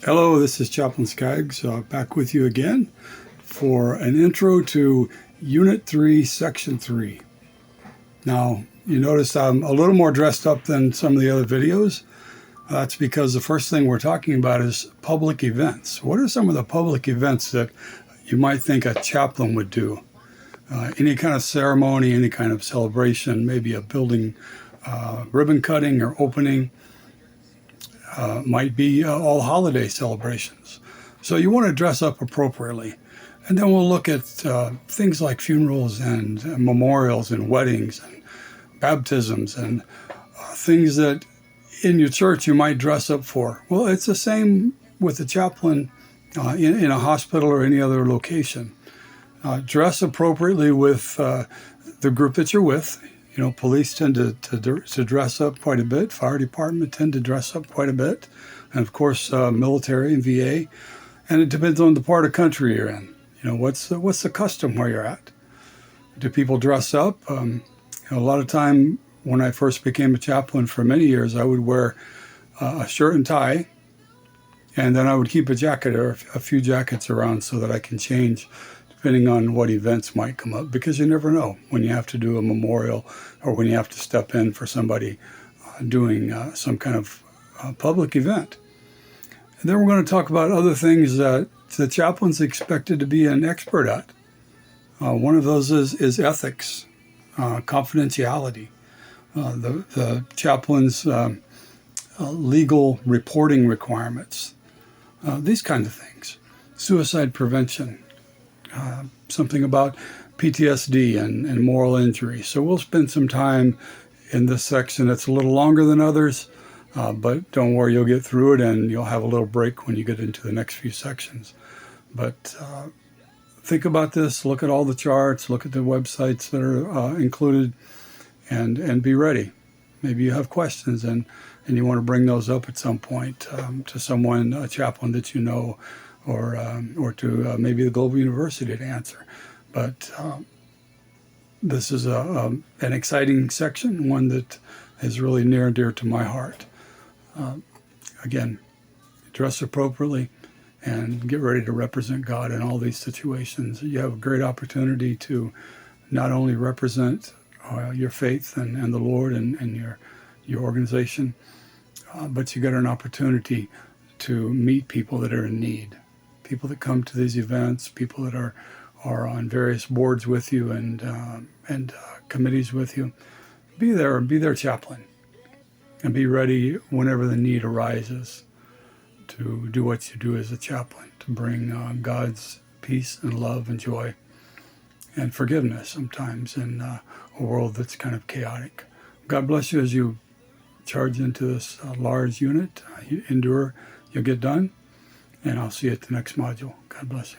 Hello, this is Chaplain Skaggs, back with you again for an intro to Unit 3, Section 3. Now, you notice I'm a little more dressed up than some of the other videos. That's because the first thing we're talking about is public events. What are some of the public events that you might think a chaplain would do? Any kind of ceremony, any kind of celebration, maybe a building ribbon cutting or opening. Might be all holiday celebrations. So you want to dress up appropriately. And then we'll look at things like funerals and memorials and weddings and baptisms and things that in your church you might dress up for. Well, it's the same with the chaplain in a hospital or any other location. Dress appropriately with the group that you're with. You know, police tend to dress up quite a bit. Fire department tend to dress up quite a bit. And of course, military and VA. And it depends on the part of country you're in. You know, what's the custom where you're at? Do people dress up? A lot of time when I first became a chaplain for many years, I would wear a shirt and tie. And then I would keep a jacket or a few jackets around so that I can change depending on what events might come up, because you never know when you have to do a memorial or when you have to step in for somebody doing some kind of public event. And then we're going to talk about other things that the chaplain's expected to be an expert at. One of those is ethics, confidentiality, the chaplain's legal reporting requirements, these kinds of things, suicide prevention, something about PTSD and moral injury. So we'll spend some time in this section. It's a little longer than others, but don't worry, you'll get through it and you'll have a little break when you get into the next few sections. But think about this, look at all the charts, look at the websites that are included, and be ready. Maybe you have questions and you want to bring those up at some point to someone, a chaplain that you know, or to maybe the Global University to answer. But this is an exciting section, one that is really near and dear to my heart. Again, dress appropriately and get ready to represent God in all these situations. You have a great opportunity to not only represent your faith and the Lord and your organization, but you get an opportunity to meet people that are in need. People that come to these events, people that are on various boards with you and committees with you. Be their chaplain, and be ready whenever the need arises to do what you do as a chaplain, to bring God's peace and love and joy and forgiveness sometimes in a world that's kind of chaotic. God bless you as you charge into this large unit. You endure, you'll get done. And I'll see you at the next module. God bless you.